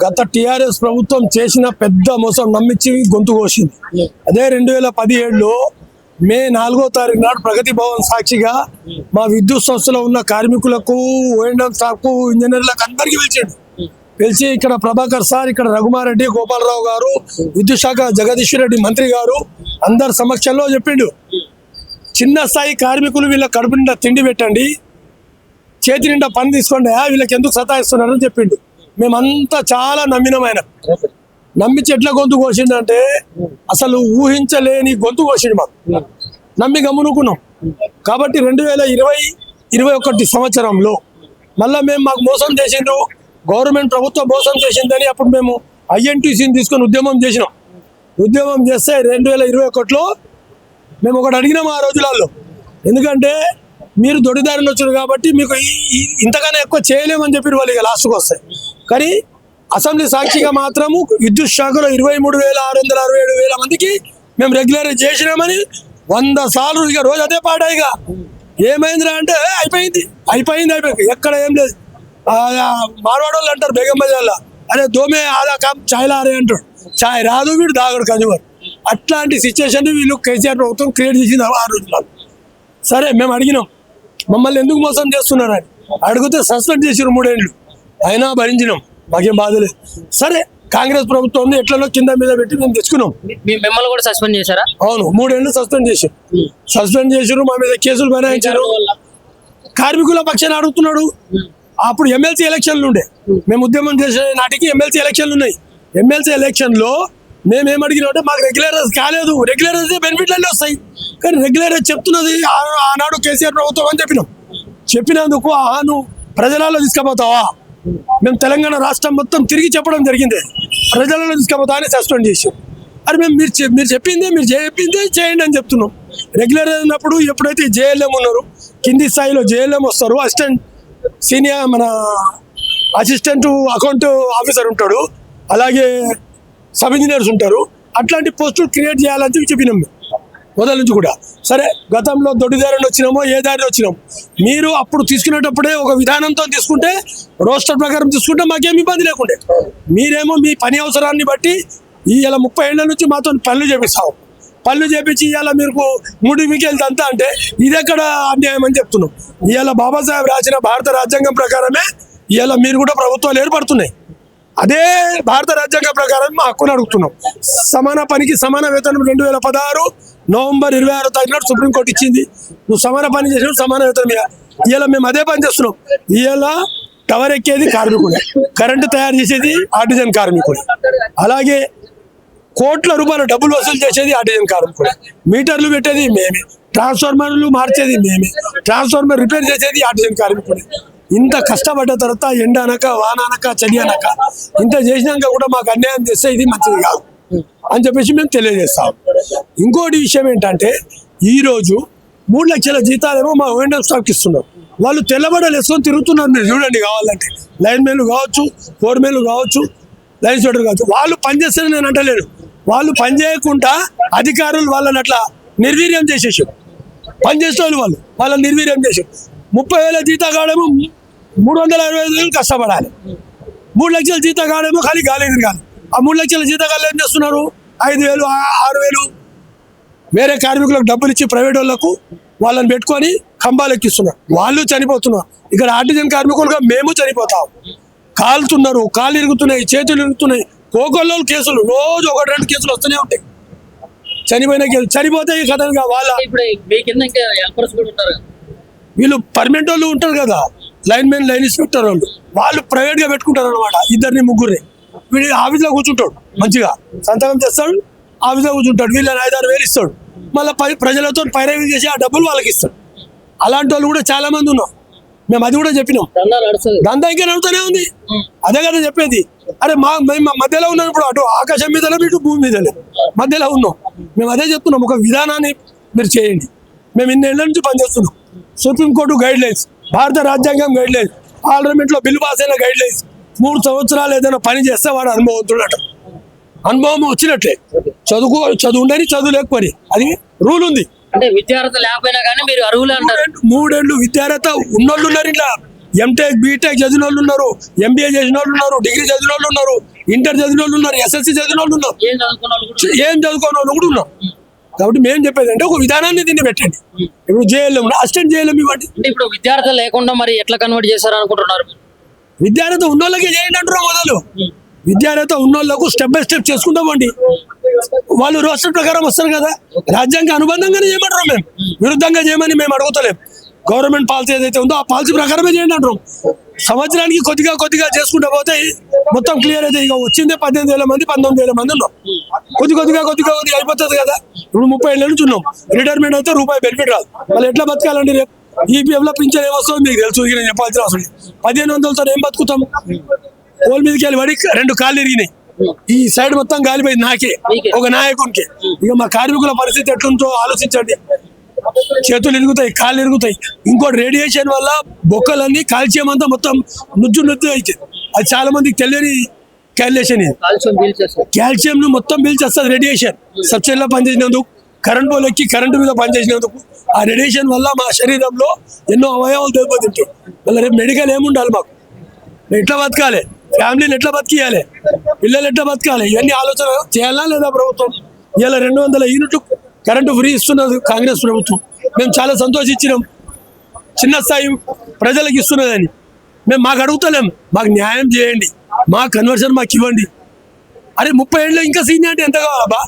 గత టిఆర్ఎస్ ప్రభుత్వం చేసిన పెద్ద మోసం నమ్మించి గొంతు కోసింది. అదే 2017లో మే 4వ తారీఖు నాడు ప్రగతి భవన్ సాక్షిగా మా విద్యుత్ సంస్థలో ఉన్న కార్మికులకు, ఓఎండ్ఎం స్టాఫ్కు, ఇంజనీర్లకు అందరికీ పిలిచి ఇక్కడ ప్రభాకర్ సార్, ఇక్కడ రఘుమారెడ్డి, గోపాలరావు గారు, విద్యుత్ శాఖ జగదీశ్వర్ రెడ్డి మంత్రి గారు అందరి సమక్షంలో చెప్పిండు, చిన్న స్థాయి కార్మికులు వీళ్ళ కడుపు నిండా తిండి పెట్టండి, చేతి నిండా పని తీసుకోండి, వీళ్ళకి ఎందుకు సతాయిస్తున్నారని చెప్పిండు. మేమంతా చాలా నమ్మినాం. ఆయన నమ్మించి ఎట్లా గొంతు కోసిందంటే అసలు ఊహించలేని గొంతు కోసిండు. మాకు నమ్మి గమ్మునుకున్నాం. కాబట్టి 2020-21 సంవత్సరంలో మళ్ళీ మాకు మోసం చేసిండ్రు, గవర్నమెంట్ ప్రభుత్వం మోసం చేసిందని అప్పుడు మేము ఐఎన్టీసీని తీసుకొని ఉద్యమం చేసినాం. ఉద్యమం చేస్తే 2021లో మేము ఒకటి అడిగినాం ఆ రోజులలో, ఎందుకంటే మీరు దొడిదారిని వచ్చారు కాబట్టి మీకు ఇంతగానే ఎక్కువ చేయలేమని చెప్పి వాళ్ళు ఇక లాస్ట్కి వస్తాయి. కానీ అసెంబ్లీ సాక్షిగా మాత్రము విద్యుత్ శాఖలో 23,667 మందికి మేము రెగ్యులరైజ్ చేసినామని 100 సార్లు ఇక రోజు అదే పాట. ఇక ఏమైందిరా అంటే అయిపోయింది. ఎక్కడ ఏం లేదు. మార్వాడ వాళ్ళు అంటారు బేగం బజార్లో, అరే దోమే ఆదా కామ్ ఛాయ్ లారే అంటాడు. ఛాయ్ రాదు, వీడు దాగడు కన్జ్యూమర్. అట్లాంటి సిచ్యువేషన్ వీళ్ళు కేసీఆర్ ప్రభుత్వం క్రియేట్ చేసింది ఆ రోజుల్లో. సరే మేము అడిగినాం, మమ్మల్ని ఎందుకు మోసం చేస్తున్నారని అడిగితే సస్పెండ్ చేసారు 3 ఏళ్ళు. అయినా భరించినాం, మాకేం బాధలేదు. సరే కాంగ్రెస్ ప్రభుత్వం ఎట్లలో కింద మీద పెట్టి మేము తెచ్చుకున్నాం. మిమ్మల్ని కూడా సస్పెండ్ చేశారా? అవును, 3 ఏళ్ళు సస్పెండ్ చేశారు. మా మీద కేసులు బనాయించారు. కార్మికుల పక్షాన్ని అడుగుతున్నాడు. అప్పుడు ఎమ్మెల్సీ ఎలక్షన్లు ఉండే, మేము ఉద్యమం చేసే నాటికి ఎమ్మెల్సీ ఎలక్షన్లు ఉన్నాయి. ఎమ్మెల్సీ ఎలక్షన్లో మేమేం అడిగినామంటే మాకు రెగ్యులరైజ్ కాలేదు, రెగ్యులరైజ్ బెనిఫిట్లు అన్నీ వస్తాయి, కానీ రెగ్యులరైజ్ చెప్తున్నది ఆనాడు కేసీఆర్ ప్రభుత్వం అని చెప్పినందుకు నువ్వు ప్రజలలో తీసుకుపోతావా, మేము తెలంగాణ రాష్ట్రం మొత్తం తిరిగి చెప్పడం జరిగింది, ప్రజలలో తీసుకుపోతా అని సస్పెండ్ చేసాం. అది మేము మీరు చెప్పిందే చేయండి అని చెప్తున్నాం. రెగ్యులరైజ్ అయినప్పుడు ఎప్పుడైతే జేఎల్ఎం ఉన్నారు, కింది స్థాయిలో జేఎల్ఎం వస్తారు, సీనియర్ మన అసిస్టెంట్ అకౌంట్ ఆఫీసర్ ఉంటాడు, అలాగే సబ్ ఇంజనీర్స్ ఉంటారు. అట్లాంటి పోస్టులు క్రియేట్ చేయాలని చెప్పినాం మొదల నుంచి కూడా. సరే గతంలో దొడ్డిదారిని వచ్చినామో ఏ దారిని వచ్చినాం, మీరు అప్పుడు తీసుకునేటప్పుడే ఒక విధానంతో తీసుకుంటే, రోస్టర్ ప్రకారం తీసుకుంటే మాకేం ఇబ్బంది లేకుండే. మీరేమో మీ పని అవసరాన్ని బట్టి ఇవాళ 30 ఏళ్ల నుంచి మాతో పనులు చేపించి ఇవాళ మీరు 3 వీకెళ్తే అంతా అంటే ఇది ఎక్కడ అన్యాయం అని చెప్తున్నాం. ఇవాళ బాబాసాహెబ్ రాసిన భారత రాజ్యాంగం ప్రకారమే ఇవాళ మీరు కూడా ప్రభుత్వాలు ఏర్పడుతున్నాయి. అదే భారత రాజ్యాంగం ప్రకారం మా హక్కును అడుగుతున్నాం. సమాన పనికి సమాన వేతనం 2016 నవంబర్ 26వ తారీఖు నాడు సుప్రీంకోర్టు ఇచ్చింది. నువ్వు సమాన పని చేసినప్పుడు సమాన వేతనం. ఇవాళ మేము అదే పని చేస్తున్నాం. ఇవాళ టవర్ ఎక్కేది కార్మికుడే, కరెంటు తయారు చేసేది ఆర్టిజన్ కార్మికుడే, అలాగే కోట్ల రూపాయల డబ్బులు వసూలు చేసేది ఆర్టిజన్ కార్మికుడే, మీటర్లు పెట్టేది మేమే, ట్రాన్స్ఫార్మర్లు మార్చేది మేమే, ట్రాన్స్ఫార్మర్ రిపేర్ చేసేది ఆర్టిజన్ కార్మికుడే. ఇంత కష్టపడ్డ తర్వాత ఎండ అనక వాన అనక చలి అనక ఇంత చేసినాక కూడా మాకు అన్యాయం చేస్తే ఇది మంచిది కాదు అని చెప్పేసి మేము తెలియజేస్తాం. ఇంకోటి విషయం ఏంటంటే, ఈరోజు 3 లక్షల జీతాలేమో మా ఓఎండ్ఎం స్టాఫ్కి ఇస్తున్నారు. వాళ్ళు తెల్లబడలు వేసుకొని తిరుగుతున్నారు. మీరు చూడండి, కావాలంటే లైన్ మెన్లు కావచ్చు, ఫోర్మెన్లు కావచ్చు, లైన్ స్వెటర్ కావచ్చు. వాళ్ళు పనిచేస్తారని నేను అంటలేను. వాళ్ళు పని చేయకుండా అధికారులు వాళ్ళని అట్లా నిర్వీర్యం చేసేసారు. పనిచేసే వాళ్ళని నిర్వీర్యం చేశారు. 30,000 జీతగాడేమో 365 కష్టపడాలి. 3 లక్షల జీతగాడేమో ఖాళీ గాలి తిరగాలి. ఆ 3 లక్షల జీతగాళ్ళు ఏం చేస్తున్నారు? 5,000, 6,000 వేరే కార్మికులకు డబ్బులు ఇచ్చి ప్రైవేట్ వాళ్ళకు వాళ్ళని పెట్టుకొని కంబాలు ఎక్కిస్తున్నారు. వాళ్ళు చనిపోతున్నారు. ఇక్కడ ఆర్టిజన్ కార్మికులుగా మేము చనిపోతాం. కాలుతున్నారు, కాళ్ళు ఇరుగుతున్నాయి, చేతులు ఇరుగుతున్నాయి. కోకొల్లో కేసులు రోజు 1-2 కేసులు వస్తూనే ఉంటాయి. చనిపోయిన కేసులు చనిపోతే కథగా వీళ్ళు పర్మనెంట్ వాళ్ళు ఉంటారు కదా, లైన్ మెన్, లైన్ ఇన్స్పెక్టర్ వాళ్ళు ప్రైవేట్గా పెట్టుకుంటారు అనమాట. 2-3 వీడు ఆఫీస్లో కూర్చుంటాడు, మంచిగా సంతకం చేస్తాడు, ఆఫీస్లో కూర్చుంటాడు. వీళ్ళని 5-6 వేలు ఇస్తాడు. మళ్ళీ ప్రజలతో పైరవీ చేసి ఆ డబ్బులు వాళ్ళకి ఇస్తాడు. అలాంటి వాళ్ళు కూడా చాలా మంది ఉన్నాం. మేము అది కూడా చెప్పినాం. దందా ఇంకా నడుతూనే ఉంది. అదే కదా చెప్పేది. అరే మేము మధ్యలో ఉన్నాం. ఇప్పుడు అటు ఆకాశం మీద ఇటు భూమి మీద మధ్యలో ఉన్నాం. మేము అదే చెప్తున్నాం, ఒక విధానాన్ని మీరు చేయండి. మేము 2 ఏళ్ల నుంచి పనిచేస్తున్నాం. సుప్రీంకోర్టు గైడ్ లైన్స్, భారత రాజ్యాంగం గైడ్ లైన్స్, పార్లమెంట్లో బిల్లు పాస్ అయిన గైడ్ లైన్స్. 3 సంవత్సరాలు ఏదైనా పని చేస్తే వాడు అనుభవవుతున్నాడు. అనుభవం వచ్చినట్లే. చదువు ఉండని, చదువు లేకపోయి అది రూల్ ఉంది. అంటే విద్యార్హత లేకపోయినా కానీ మీరు అర్హులు అంటారు. 3 ఏళ్ళు విద్యార్హత ఉన్నోళ్ళు ఉన్నారు. ఇట్లా ఎంటెక్, బీటెక్ చదివిన వాళ్ళు ఉన్నారు, ఎంబీఏ చేసిన వాళ్ళు ఉన్నారు, డిగ్రీ చదివిన వాళ్ళు ఉన్నారు, ఇంటర్ చదివిన వాళ్ళు ఉన్నారు, ఎస్ఎస్సి చదివిన వాళ్ళు ఉన్నారు, ఏం చదువుకున్న వాళ్ళు కూడా ఏం చదువుకోని వాళ్ళు కూడా ఉన్నారు. కాబట్టి మేము చెప్పేది అంటే ఒక విధానాన్ని దీన్ని పెట్టండి. ఇప్పుడు జేఎల్ఎం అసిస్టెంట్ జేఎల్ఎం ఇవ్వండి. అంటే ఇప్పుడు విద్యార్థులు లేకుండా మరి ఎట్లా కన్వర్ట్ చేశారు అనుకుంటున్నారు మీరు? విద్యార్థి ఉన్నోళ్ళకే చేయండి అంటున్నాం మొదలు. విద్యార్థి ఉన్నోళ్ళకు స్టెప్ బై స్టెప్ చేసుకుంటామండి. వాళ్ళు రోస్టర్ ప్రకారం వస్తారు కదా, రాజ్యాంగ అనుబంధంగానే చేయమంటారు. మేము విరుద్ధంగా చేయమని మేము అడుగుతలేం. గవర్నమెంట్ పాలసీ ఏదైతే ఉందో ఆ పాలసీ ప్రకారమే చేయండి అంటాం. సంవత్సరానికి కొద్దిగా చేసుకుంటా పోతే మొత్తం క్లియర్ అయితే ఇక వచ్చిందే 18,000 మంది 19,000 మంది ఉన్నాం. కొద్దిగా అయిపోతుంది కదా. ఇప్పుడు 30 ఏళ్ళ నుంచి ఉన్నాం. రిటైర్మెంట్ అయితే రూపాయి బెనిఫిట్ రాదు. మళ్ళీ ఎట్లా బతకాలండి? రేపు ఈపీఎఫ్ లో పింఛన్ ఏమొస్తుంది మీకు తెలుసు. ఇక నేను చెప్పాల్సిన అవసరం లేదు. 1500తో ఏం బతుకుతాం? పోల్ మీదకి వెళ్ళి పడి 2 కాళ్ళు ఇరిగినాయి. ఈ సైడ్ మొత్తం గాలిపోయింది నాకే, ఒక నాయకునికి. ఇక మా కార్మికుల పరిస్థితి ఎట్లుందో ఆలోచించండి. చేతులు ఇరుగుతాయి, కాళ్ళు ఇరుగుతాయి. ఇంకోటి రేడియేషన్ వల్ల బొక్కలన్నీ కాల్షియం అంతా మొత్తం నుజ్జు అవుతుంది. అది చాలా మందికి తెలియని క్యాల్కులేషన్. ఇది కాల్షియం పీల్చేస్తారు. కాల్షియం ను మొత్తం పీల్చేస్తుంది రేడియేషన్. సబ్సిడీలో పనిచేసినందుకు, కరెంట్ పోల్ ఎక్కి కరెంటు మీద పనిచేసినందుకు ఆ రేడియేషన్ వల్ల మా శరీరంలో ఎన్నో అవయవాలు దెబ్బతింటాయి. మళ్ళీ రేపు మెడికల్ ఏముండాలి మాకు? ఎట్లా బతకాలి? ఫ్యామిలీని ఎట్లా బతికియాలి? పిల్లలు ఎట్లా బతకాలి? ఇవన్నీ ఆలోచన చేయాలా లేదా ప్రభుత్వం? ఇలా 200 యూనిట్లు కరెంటు ఫ్రీ ఇస్తున్నది కాంగ్రెస్ ప్రభుత్వం. మేము చాలా సంతోషించినాం. చిన్న స్థాయి ప్రజలకు ఇస్తున్నదని మేము మాకు అడుగుతలేం. మాకు న్యాయం చేయండి, మా కన్వర్షన్ మాకు ఇవ్వండి. అరే 30 ఏళ్ళు ఇంకా సీనియారిటీ ఎంత కావాలబ్బా?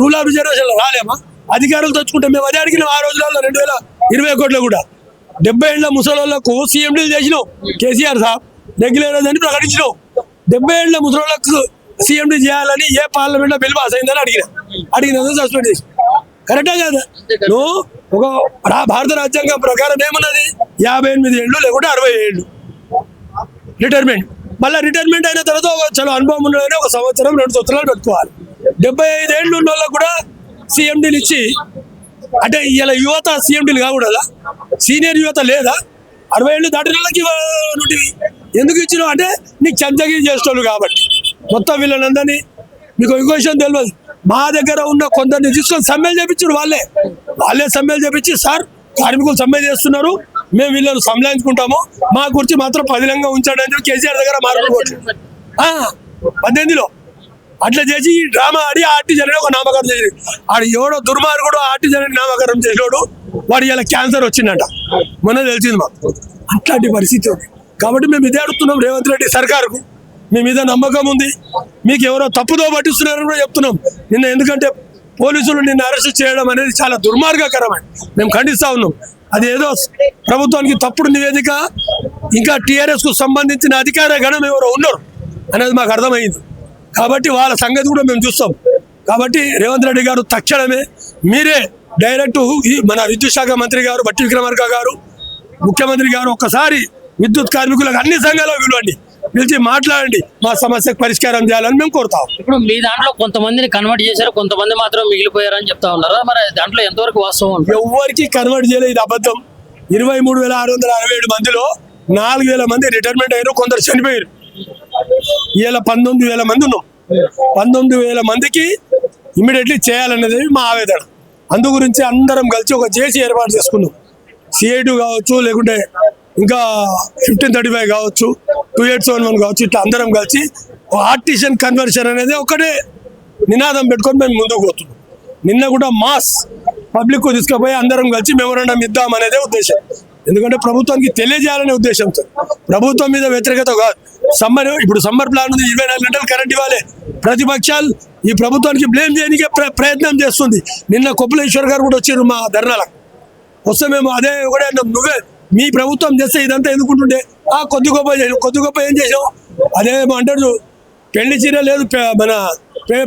రూల్ ఆఫ్ రిజర్వేషన్ రాలేమా? అధికారులు తెచ్చుకుంటాం. మేము అదే అడిగినాం ఆ రోజులలో 2020 కోట్లు కూడా. 70 ఏళ్ళ ముసలోళ్ళకు సీఎండీలు చేసినాం. కేసీఆర్ సాబ్ రెగ్యులర్ అని ప్రకటించినాం. 70 ఏళ్ళ ముసలోళ్ళకు సీఎండీ చేయాలని ఏ పార్లమెంట్ లో బిల్ పాస్ అయిందని అడిగిన సస్పెండ్ చేసి. కరెక్టా కదా? నువ్వు ఒక భారత రాజ్యాంగం ప్రకారం ఏమున్నది? 58 ఏళ్ళు లేకుంటే 60 ఏళ్ళు రిటైర్మెంట్. మళ్ళీ రిటైర్మెంట్ అయిన తర్వాత చలో అనుభవం ఉన్నదని 1 సంవత్సరం 2 సంవత్సరాలు పెట్టుకోవాలి. 75 ఏళ్ళు ఉన్న వాళ్ళకు కూడా సీఎండీలు ఇచ్చి, అంటే ఇలా యువత సీఎండీలు కాకూడదా? సీనియర్ యువత లేదా? 60 ఏళ్ళు దాటిన వాళ్ళకి ఎందుకు ఇచ్చినావు అంటే నీకు చెంచగిరి చేసేవాళ్ళు కాబట్టి. మొత్తం వీళ్ళనందరినీ మీకు ఇంకో విషయం తెలియదు. మా దగ్గర ఉన్న కొందరిని తీసుకొని సమ్మెలు చేపించారు. వాళ్ళే సమ్మెలు చేపించి, సార్ కార్మికులు సమ్మె చేస్తున్నారు, మేము వీళ్ళని సంలాయించుకుంటాము, మా గురించి మాత్రం పదిలంగా ఉంచాడు అని చెప్పి కేసీఆర్ దగ్గర మార్పుకోవచ్చు 18లో అట్లా చేసి డ్రామా ఆడి ఆర్టిజన్ ఒక నామకరణం చేసి, ఆడు ఎవడో దుర్మార్గుడు ఆర్టిజన్ నామకరణం చేసినోడు వాడు ఇలా క్యాన్సర్ వచ్చిందంట. మొన్న తెలిసింది మాకు. అట్లాంటి పరిస్థితి ఉంది. కాబట్టి మేము ఇదే అడుగుతున్నాం రేవంత్ రెడ్డి సర్కారుకు. మీ మీద నమ్మకం ఉంది, మీకు ఎవరో తప్పుదో పట్టిస్తున్నారని కూడా చెప్తున్నాం. ఎందుకంటే పోలీసులు నిన్ను అరెస్ట్ చేయడం అనేది చాలా దుర్మార్గకరమైన మేము ఖండిస్తా ఉన్నాం. అది ఏదో ప్రభుత్వానికి తప్పుడు నివేదిక, ఇంకా టీఆర్ఎస్ కు సంబంధించిన అధికార గణం ఎవరో ఉన్నారు అనేది మాకు అర్థమైంది. కాబట్టి వాళ్ళ సంగతి కూడా మేము చూస్తాం. కాబట్టి రేవంత్ రెడ్డి గారు తక్షణమే మీరే డైరెక్ట్ మన విద్యుత్ శాఖ మంత్రి గారు బట్టి విక్రమార్క గారు, ముఖ్యమంత్రి గారు ఒక్కసారి విద్యుత్ కార్మికులకు అన్ని సంఘాలు పిలిచి మాట్లాడండి, మా సమస్యకు పరిష్కారం చేయాలని మేము కోరుతాం. ఇప్పుడు మీ దాంట్లో కొంతమందిని కన్వర్ట్ చేశారు, కొంతమంది మాత్రం మిగిలిపోయారని చెప్తా ఉన్నారు. మరి దాంట్లో ఎంతవరకు వాస్తవం? ఎవరికి కన్వర్ట్ చేయలేదు, ఇది అబద్ధం. 23,667 మందిలో 4,000 మంది రిటైర్మెంట్ అయ్యారు, కొందరు చనిపోయారు. ఇలా 19,000 మంది ఉన్నాం. 19,000 మందికి ఇమ్మీడియట్లీ చేయాలనేది మా ఆవేదన. అందు గురించి అందరం కలిసి ఒక జేసీ ఏర్పాటు చేసుకున్నాం. CI2 కావచ్చు, లేకుంటే ఇంకా 1535 కావచ్చు, 2871 కావచ్చు, ఇట్లా అందరం కలిసి ఆర్టిషన్ కన్వర్షన్ అనేది ఒకటే నినాదం పెట్టుకొని మేము ముందుకు పోతున్నాం. నిన్న కూడా మాస్ పబ్లిక్ కు తీసుకుపోయి అందరం కలిసి మెమోరాండం ఇద్దాం అనేదే ఉద్దేశం. ఎందుకంటే ప్రభుత్వానికి తెలియజేయాలనే ఉద్దేశంతో, ప్రభుత్వం మీద వ్యతిరేకత కాదు. ఇప్పుడు సమ్మర్ ప్లాన్ ఉంది, 24 గంటలు కరెంట్ ఇవ్వాలి. ప్రతిపక్షాలు ఈ ప్రభుత్వానికి బ్లేమ్ చేయడానికే ప్రయత్నం చేస్తుంది. నిన్న కొప్పులేశ్వర్ గారు కూడా వచ్చారు మా ధర్నాలకు. వస్తే మేము అదే ఒకటే, నువ్వే మీ ప్రభుత్వం చేస్తే ఇదంతా ఎందుకుంటుండే, కొద్ది గొప్ప ఏం చేసావు? అదేమో అంటారు, పెళ్లి చీర లేదు మన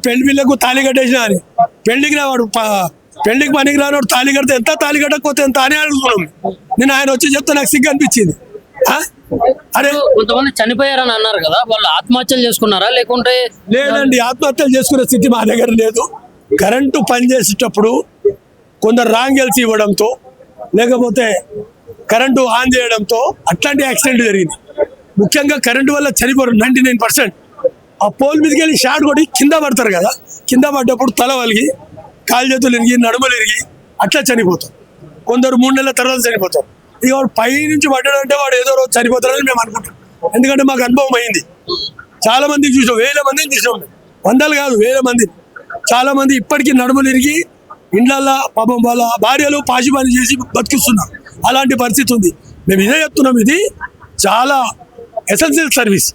పెళ్లి పిల్లకు తాళి కట్టేసిన అని. పెళ్లికి రావాడు, పెళ్లికి పనికి రానివాడు తాళి కడితే ఎంత, తాళి కట్టకపోతే ఎంత అని అడుగుతున్నాం. నేను ఆయన వచ్చి చెప్తే నాకు సిగ్గు అనిపించింది. అరే కొంతమంది చనిపోయారని అన్నారు కదా, వాళ్ళు ఆత్మహత్యలు చేసుకున్నారా లేకుంటే? లేదండి, ఆత్మహత్యలు చేసుకునే స్థితి మా దగ్గర లేదు. కరెంటు పనిచేసేటప్పుడు కొందరు రాంగెల్స్ ఇవ్వడంతో, లేకపోతే కరెంటు ఆన్ చేయడంతో అట్లాంటి యాక్సిడెంట్ జరిగింది. ముఖ్యంగా కరెంటు వల్ల చనిపోరు 99%. ఆ పోల్ మీదకి వెళ్ళి షాట్ కొట్టి కింద పడతారు కదా, కింద పడ్డప్పుడు తల వలిగి, కాలు చేతులు ఇరిగి, నడుములు ఇరిగి అట్లా చనిపోతారు. కొందరు 3 నెలల తర్వాత చనిపోతారు. ఇక వాడు పై నుంచి పడ్డాడంటే వాడు ఏదో రోజు చనిపోతాడని మేము అనుకుంటాం. ఎందుకంటే మాకు అనుభవం అయింది. చాలా మందికి చూసాం, వేల మందిని చూసాం మేము. వందలు కాదు, వేల మంది. చాలా మంది ఇప్పటికీ నడుములు ఇరిగి ఇండ్లల్లో పాపం వాళ్ళ భార్యలు పాచి పని చేసి బతికిస్తున్నారు. అలాంటి పరిస్థితి ఉంది. మేము ఇదే చెప్తున్నాం, ఇది చాలా ఎసెన్షియల్ సర్వీస్.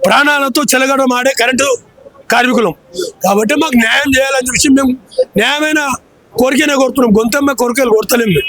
ప్రాణాలతో చెలగడం ఆడే కరెంటు కార్మికులం కాబట్టి మాకు న్యాయం చేయాలని చెప్పి మేము న్యాయమైన కోరికనే కోరుతున్నాం. గొంతమ్మ కోరికలు కోరతలేము మేము.